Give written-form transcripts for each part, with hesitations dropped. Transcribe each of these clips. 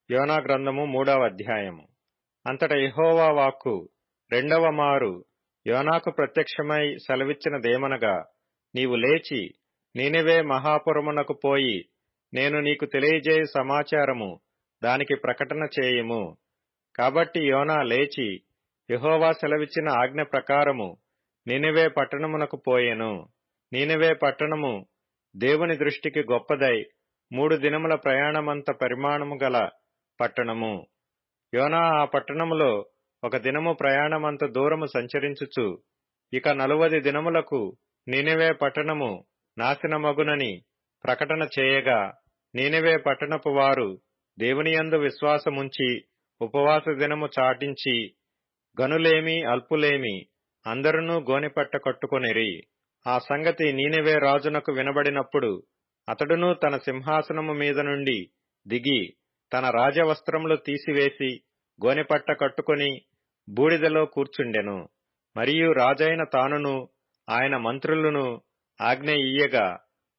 యోనా గ్రంథము 3వ అధ్యాయము. అంతట యెహోవా వాక్కు రెండవ మారు యోనాకు ప్రత్యక్షమై సెలవిచ్చినదేమనగా, నీవు లేచి నీనెవే మహాపురమునకు పోయి నేను నీకు తెలియజేయు సమాచారము దానికి ప్రకటన చేయుము. కాబట్టి యోనా లేచి యెహోవా సెలవిచ్చిన ఆజ్ఞ ప్రకారము నీనెవే పట్టణమునకు పోయెను. నీనెవే పట్టణము దేవుని దృష్టికి గొప్పదై 3 దినముల ప్రయాణమంత పరిమాణము గల పట్టణము. యోనా ఆ పట్టణములో 1 దినము ప్రయాణమంత దూరము సంచరించుచు, ఇక 40 దినములకు నీనెవే పట్టణము నాశనమగునని ప్రకటన చేయగా, నీనెవే పట్టణపు వారు దేవునియందు విశ్వాసముంచి ఉపవాస దినము చాటించి, గనులేమి అల్పులేమి అందరునూ గోనెపట్ట కట్టుకొనిరి. ఆ సంగతి నీనెవే రాజునకు వినబడినప్పుడు అతడును తన సింహాసనము మీద నుండి దిగి తన రాజవస్త్రములు తీసివేసి గోనెపట్ట కట్టుకొని బూడిదలో కూర్చుండెను. మరియు రాజైన తానును ఆయన మంత్రులను ఆజ్ఞ ఇయ్యగా,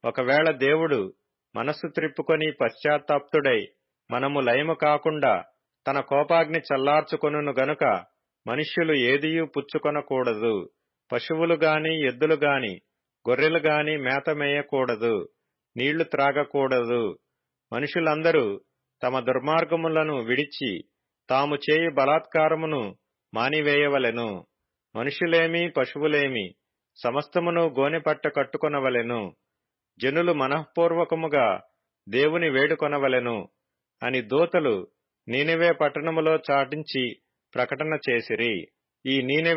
ఒకవేళ దేవుడు మనస్సు త్రిప్పుకొని పశ్చాత్తాప్తుడై మనము లయము కాకుండా తన కోపాగ్ని చల్లార్చుకొనును గనుక మనుష్యులు ఏదియూ పుచ్చుకొనకూడదు, పశువులు గాని ఎద్దులు గాని గొర్రెలు గాని మేత మేయకూడదు, నీళ్లు త్రాగకూడదు. మనుషులందరూ తమ దుర్మార్గములను విడిచి తాము చేయు బలాత్కారమును మానివేయవలెను. మనుషులేమి పశువులేమి సమస్తమును గోనెపట్ట కట్టుకొనవలెను. జనులు మనఃపూర్వకముగా దేవుని వేడుకొనవలెను అని దూతలు నీనెవే పట్టణములో చాటించి ప్రకటన చేసిరి. ఈ నీనెవే